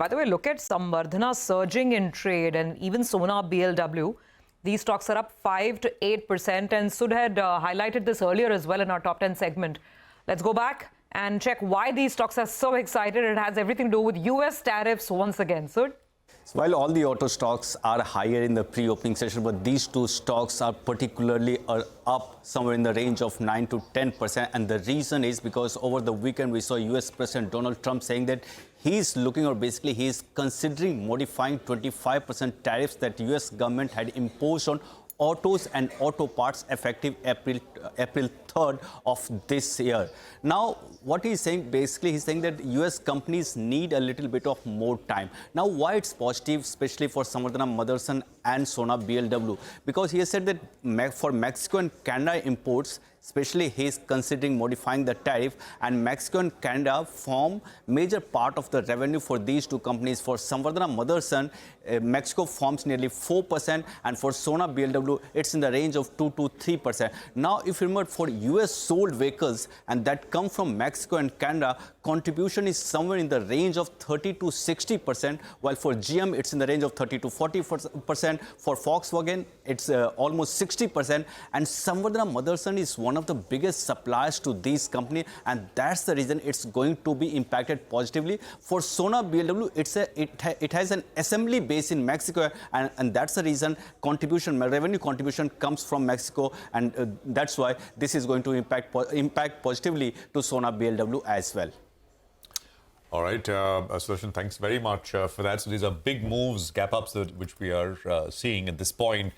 By the way, look at Samvardhana surging in trade and even Sona BLW. These stocks are up 5 to 8%, and Sud had highlighted this earlier as well in our top 10 segment. Let's go back and check why these stocks are so excited. It has everything to do with US tariffs once again. Sud? While all the auto stocks are higher in the pre-opening session, but these two stocks are particularly up somewhere in the range of 9 to 10%. And the reason is because over the weekend, we saw US President Donald Trump saying that he's looking, or basically he's considering modifying 25% tariffs that US government had imposed on autos and auto parts effective April 3rd of this year. Now, what he's saying, basically, he's saying that US companies need a little bit of more time. Now, why it's positive, especially for Samvardhana Motherson and Sona BLW? Because he has said that for Mexico and Canada imports, especially he's considering modifying the tariff, and Mexico and Canada form major part of the revenue for these two companies. For Samvardhana Motherson, Mexico forms nearly 4%, and for Sona BLW, it's in the range of 2 to 3%. Now, if you remember, for US sold vehicles and that come from Mexico and Canada, contribution is somewhere in the range of 30 to 60%, while for GM, it's in the range of 30 to 40%. For Volkswagen, it's almost 60%, and Samvardhana Motherson is one of the biggest suppliers to these companies, and that's the reason it's going to be impacted positively. For Sona BLW, it has an assembly base in Mexico, and that's the reason revenue contribution comes from Mexico, and that's why this is going to impact positively to Sona BLW as well. All right, Sudarshan, thanks very much for that. So these are big moves, gap ups, which we are seeing at this point.